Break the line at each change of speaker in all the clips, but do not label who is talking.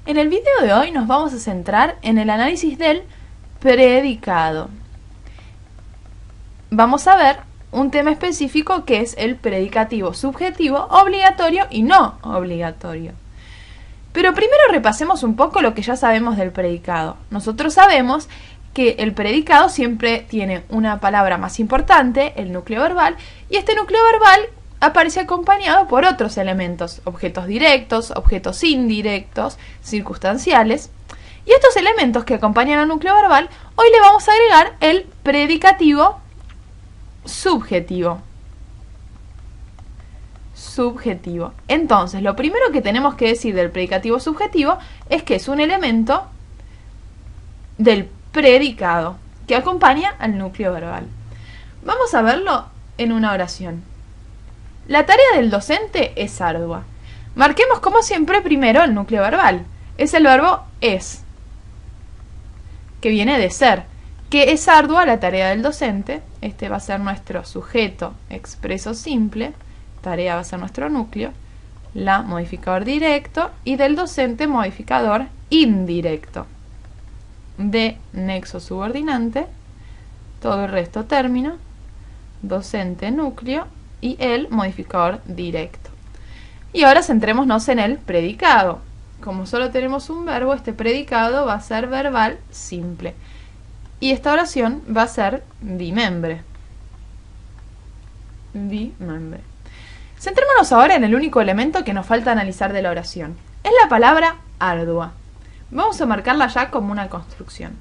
En el video de hoy nos vamos a centrar en el análisis del predicado. Vamos a ver un tema específico que es el predicativo subjetivo, obligatorio y no obligatorio. Pero primero repasemos un poco lo que ya sabemos del predicado. Nosotros sabemos que el predicado siempre tiene una palabra más importante, el núcleo verbal, y este núcleo verbal aparece acompañado por otros elementos, objetos directos, objetos indirectos, circunstanciales. Y estos elementos que acompañan al núcleo verbal, hoy le vamos a agregar el predicativo subjetivo. Entonces, lo primero que tenemos que decir del predicativo subjetivo es que es un elemento del predicado que acompaña al núcleo verbal. Vamos a verlo en una oración. La tarea del docente es ardua. Marquemos como siempre primero el núcleo verbal. Es el verbo es, que viene de ser. Que es ardua la tarea del docente. Este va a ser nuestro sujeto expreso simple. Tarea va a ser nuestro núcleo. La modificador directo y del docente modificador indirecto. De nexo subordinante. Todo el resto término. Docente núcleo. Y el modificador directo. Y ahora centrémonos en el predicado. Como solo tenemos un verbo, este predicado va a ser verbal simple. Y esta oración va a ser bimembre. Bimembre. Centrémonos ahora en el único elemento que nos falta analizar de la oración. Es la palabra ardua. Vamos a marcarla ya como una construcción.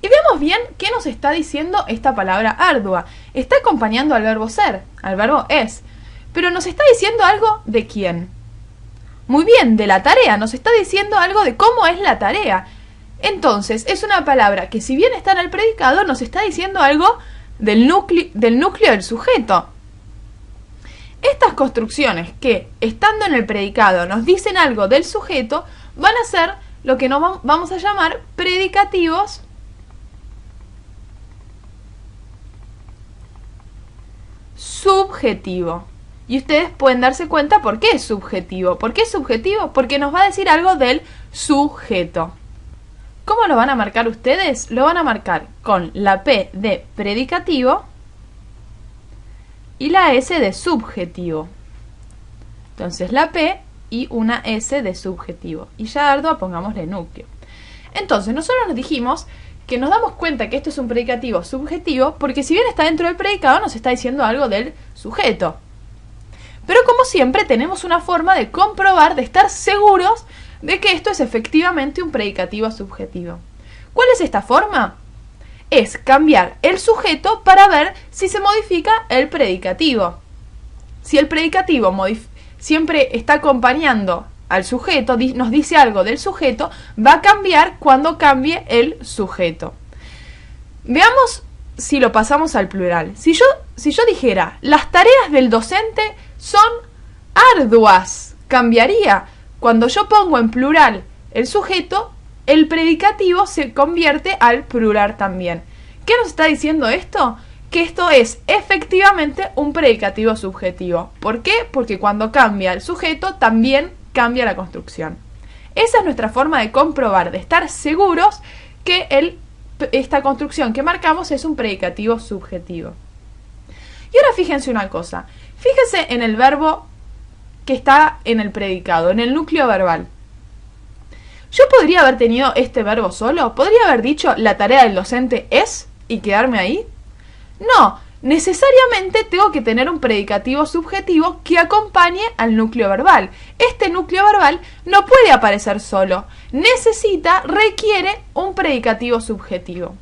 Y veamos bien qué nos está diciendo esta palabra ardua. Está acompañando al verbo ser, al verbo es. Pero nos está diciendo algo de quién. Muy bien, de la tarea. Nos está diciendo algo de cómo es la tarea. Entonces, es una palabra que si bien está en el predicado, nos está diciendo algo del núcleo del sujeto. Estas construcciones que, estando en el predicado, nos dicen algo del sujeto, van a ser lo que nos vamos a llamar predicativos subjetivo. Y ustedes pueden darse cuenta por qué es subjetivo. ¿Por qué es subjetivo? Porque nos va a decir algo del sujeto. ¿Cómo lo van a marcar ustedes? Lo van a marcar con la P de predicativo y la S de subjetivo. Entonces la P y una S de subjetivo. Y ya ardua pongámosle núcleo. Entonces nosotros nos dijimos que nos damos cuenta que esto es un predicativo subjetivo porque si bien está dentro del predicado nos está diciendo algo del sujeto. Pero como siempre tenemos una forma de comprobar, de estar seguros de que esto es efectivamente un predicativo subjetivo. ¿Cuál es esta forma? Es cambiar el sujeto para ver si se modifica el predicativo. Si el predicativo siempre está acompañando al sujeto, nos dice algo del sujeto, va a cambiar cuando cambie el sujeto. Veamos si lo pasamos al plural. Si yo dijera, las tareas del docente son arduas, cambiaría. Cuando yo pongo en plural el sujeto, el predicativo se convierte al plural también. ¿Qué nos está diciendo esto? Que esto es efectivamente un predicativo subjetivo. ¿Por qué? Porque cuando cambia el sujeto, también cambia la construcción. Esa es nuestra forma de comprobar, de estar seguros que esta construcción que marcamos es un predicativo subjetivo. Y ahora fíjense una cosa. Fíjense en el verbo que está en el predicado, en el núcleo verbal. ¿Yo podría haber tenido este verbo solo? ¿Podría haber dicho la tarea del docente es y quedarme ahí? No, necesariamente tengo que tener un predicativo subjetivo que acompañe al núcleo verbal. Este núcleo verbal no puede aparecer solo, requiere un predicativo subjetivo.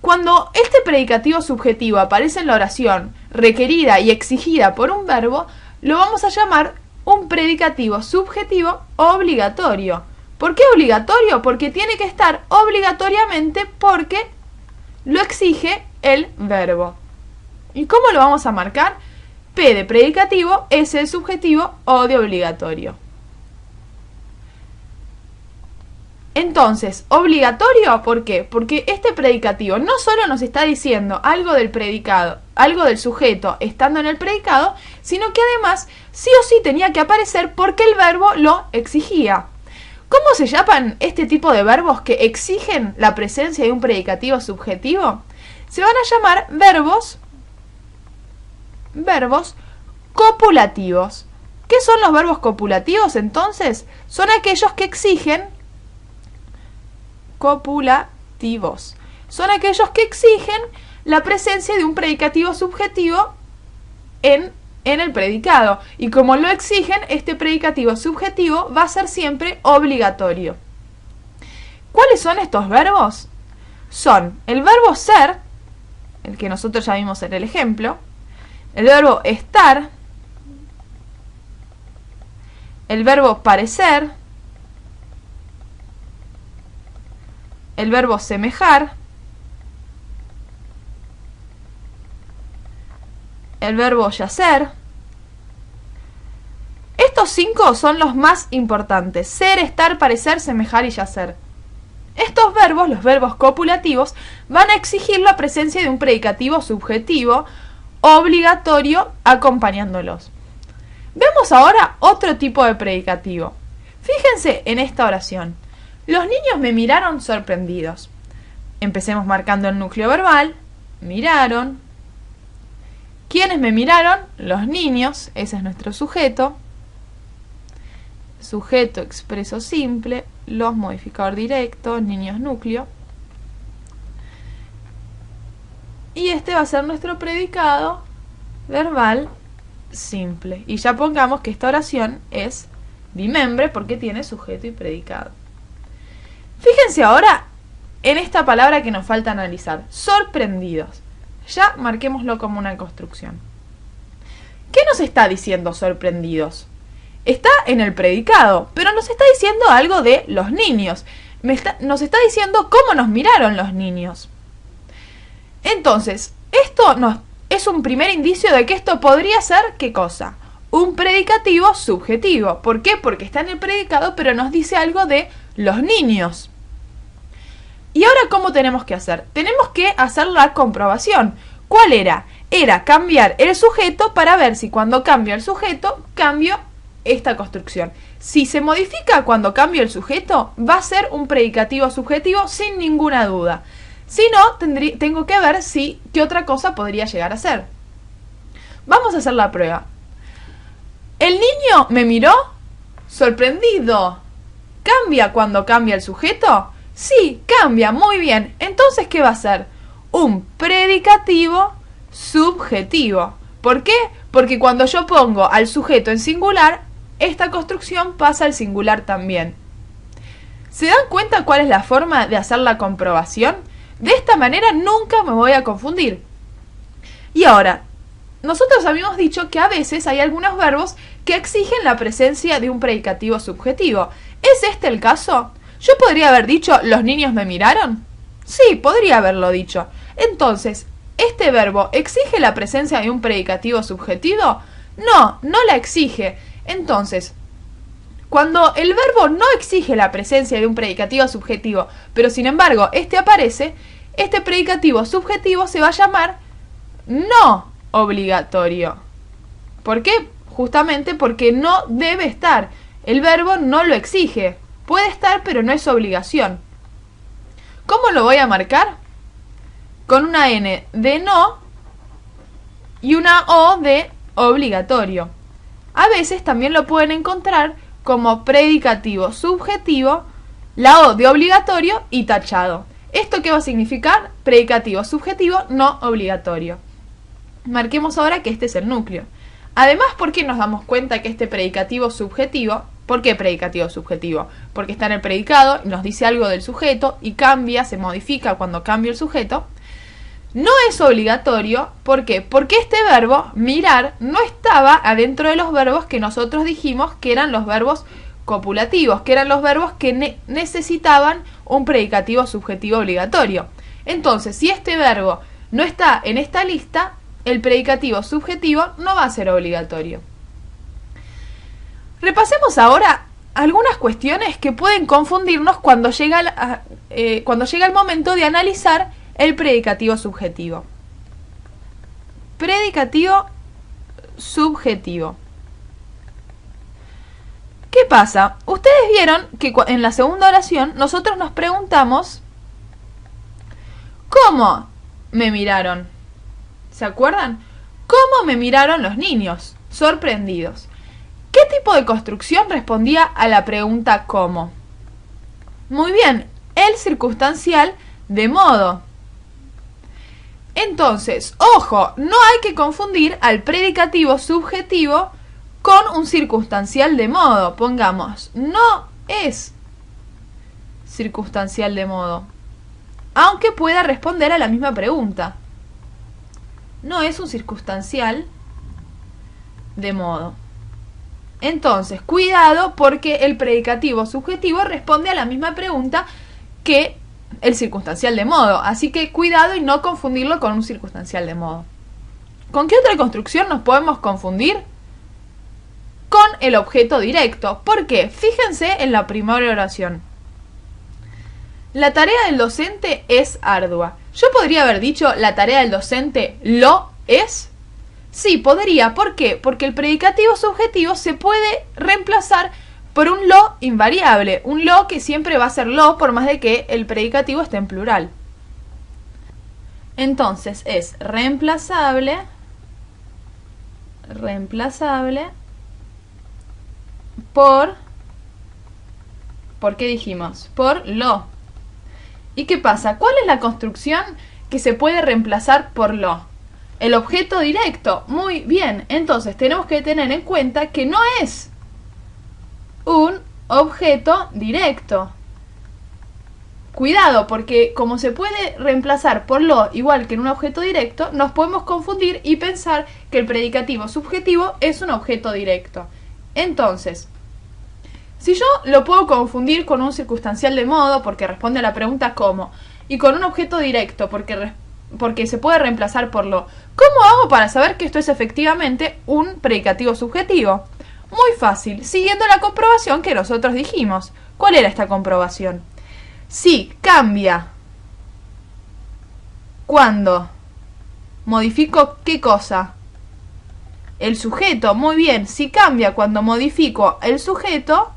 Cuando este predicativo subjetivo aparece en la oración, requerida y exigida por un verbo, lo vamos a llamar un predicativo subjetivo obligatorio. ¿Por qué obligatorio? Porque tiene que estar obligatoriamente porque lo exige el verbo. ¿Y cómo lo vamos a marcar? P de predicativo, S de subjetivo, O de obligatorio. Entonces, obligatorio, ¿por qué? Porque este predicativo no solo nos está diciendo algo del predicado, algo del sujeto estando en el predicado, sino que además sí o sí tenía que aparecer porque el verbo lo exigía. ¿Cómo se llaman este tipo de verbos que exigen la presencia de un predicativo subjetivo? Se van a llamar verbos copulativos. ¿Qué son los verbos copulativos entonces? Son aquellos que exigen copulativos. Son aquellos que exigen la presencia de un predicativo subjetivo en el predicado. Y como lo exigen, este predicativo subjetivo va a ser siempre obligatorio. ¿Cuáles son estos verbos? Son el verbo ser, el que nosotros ya vimos en el ejemplo, el verbo estar, el verbo parecer, el verbo semejar, el verbo yacer. Estos 5 son los más importantes: ser, estar, parecer, semejar y yacer. Estos verbos, los verbos copulativos, van a exigir la presencia de un predicativo subjetivo obligatorio acompañándolos. Vemos ahora otro tipo de predicativo. Fíjense en esta oración. Los niños me miraron sorprendidos. Empecemos marcando el núcleo verbal. Miraron. ¿Quiénes me miraron? Los niños. Ese es nuestro sujeto. Sujeto expreso simple. Los modificador directo. Niños núcleo. Y este va a ser nuestro predicado verbal simple. Y ya pongamos que esta oración es bimembre porque tiene sujeto y predicado. Fíjense ahora en esta palabra que nos falta analizar. Sorprendidos. Ya marquémoslo como una construcción. ¿Qué nos está diciendo sorprendidos? Está en el predicado, pero nos está diciendo algo de los niños. Nos está diciendo cómo nos miraron los niños. Entonces, esto es un primer indicio de que esto podría ser, ¿qué cosa? Un predicativo subjetivo. ¿Por qué? Porque está en el predicado, pero nos dice algo de los niños. ¿Y ahora cómo tenemos que hacer? Tenemos que hacer la comprobación. ¿Cuál era? Era cambiar el sujeto para ver si cuando cambio el sujeto, cambio esta construcción. Si se modifica cuando cambio el sujeto, va a ser un predicativo subjetivo sin ninguna duda. Si no, tengo que ver qué otra cosa podría llegar a ser. Vamos a hacer la prueba. El niño me miró sorprendido. ¿Cambia cuando cambia el sujeto? Sí, cambia, muy bien. Entonces, ¿qué va a ser? Un predicativo subjetivo. ¿Por qué? Porque cuando yo pongo al sujeto en singular, esta construcción pasa al singular también. ¿Se dan cuenta cuál es la forma de hacer la comprobación? De esta manera nunca me voy a confundir. Y ahora, nosotros habíamos dicho que a veces hay algunos verbos que exigen la presencia de un predicativo subjetivo. ¿Es este el caso? ¿Yo podría haber dicho los niños me miraron? Sí, podría haberlo dicho. Entonces, ¿este verbo exige la presencia de un predicativo subjetivo? No, no la exige. Entonces, cuando el verbo no exige la presencia de un predicativo subjetivo, pero sin embargo este aparece, este predicativo subjetivo se va a llamar no obligatorio. ¿Por qué? Justamente porque no debe estar. El verbo no lo exige. Puede estar, pero no es obligación. ¿Cómo lo voy a marcar? Con una N de no y una O de obligatorio. A veces también lo pueden encontrar como predicativo subjetivo, la O de obligatorio y tachado. ¿Esto qué va a significar? Predicativo subjetivo no obligatorio. Marquemos ahora que este es el núcleo. Además, ¿por qué nos damos cuenta que este predicativo subjetivo? ¿Por qué predicativo subjetivo? Porque está en el predicado, nos dice algo del sujeto y cambia, se modifica cuando cambia el sujeto. No es obligatorio, ¿por qué? Porque este verbo, mirar, no estaba adentro de los verbos que nosotros dijimos que eran los verbos copulativos, que eran los verbos que necesitaban un predicativo subjetivo obligatorio. Entonces, si este verbo no está en esta lista, el predicativo subjetivo no va a ser obligatorio. Repasemos ahora algunas cuestiones que pueden confundirnos cuando llega el momento de analizar el predicativo subjetivo. Predicativo subjetivo. ¿Qué pasa? Ustedes vieron que en la segunda oración nosotros nos preguntamos ¿cómo me miraron? ¿Se acuerdan? ¿Cómo me miraron los niños? Sorprendidos. ¿Qué tipo de construcción respondía a la pregunta ¿cómo? Muy bien, el circunstancial de modo. Entonces, ojo, no hay que confundir al predicativo subjetivo con un circunstancial de modo. Pongamos, no es circunstancial de modo, aunque pueda responder a la misma pregunta. No es un circunstancial de modo. Entonces, cuidado porque el predicativo subjetivo responde a la misma pregunta que el circunstancial de modo. Así que cuidado y no confundirlo con un circunstancial de modo. ¿Con qué otra construcción nos podemos confundir? Con el objeto directo. ¿Por qué? Fíjense en la primera oración. La tarea del docente es ardua. ¿Yo podría haber dicho la tarea del docente lo es? Sí, podría. ¿Por qué? Porque el predicativo subjetivo se puede reemplazar por un lo invariable. Un lo que siempre va a ser lo por más de que el predicativo esté en plural. Entonces es reemplazable ¿por qué dijimos? Por lo. ¿Y qué pasa? ¿Cuál es la construcción que se puede reemplazar por lo? El objeto directo. Muy bien. Entonces tenemos que tener en cuenta que no es un objeto directo. Cuidado, porque como se puede reemplazar por lo igual que en un objeto directo, nos podemos confundir y pensar que el predicativo subjetivo es un objeto directo. Entonces, si yo lo puedo confundir con un circunstancial de modo, porque responde a la pregunta ¿cómo? Y con un objeto directo, porque se puede reemplazar por lo, ¿cómo hago para saber que esto es efectivamente un predicativo subjetivo? Muy fácil, siguiendo la comprobación que nosotros dijimos. ¿Cuál era esta comprobación? Si cambia cuando modifico ¿qué cosa? El sujeto. Muy bien, si cambia cuando modifico el sujeto,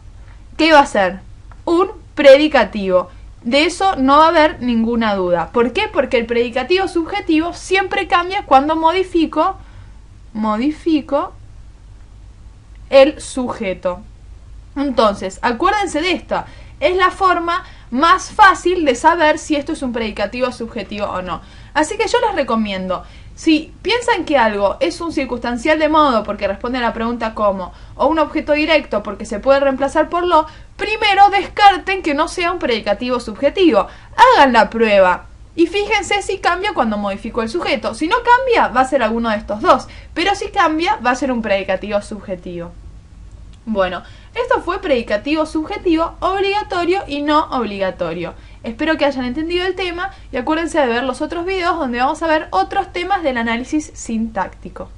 ¿qué va a ser? Un predicativo. De eso no va a haber ninguna duda. ¿Por qué? Porque el predicativo subjetivo siempre cambia cuando modifico el sujeto. Entonces, acuérdense de esto. Es la forma más fácil de saber si esto es un predicativo subjetivo o no. Así que yo les recomiendo, si piensan que algo es un circunstancial de modo porque responde a la pregunta ¿cómo? O un objeto directo porque se puede reemplazar por lo, primero descarten que no sea un predicativo subjetivo. Hagan la prueba y fíjense si cambia cuando modifico el sujeto. Si no cambia, va a ser alguno de estos dos. Pero si cambia, va a ser un predicativo subjetivo. Bueno, esto fue predicativo subjetivo obligatorio y no obligatorio. Espero que hayan entendido el tema y acuérdense de ver los otros videos donde vamos a ver otros temas del análisis sintáctico.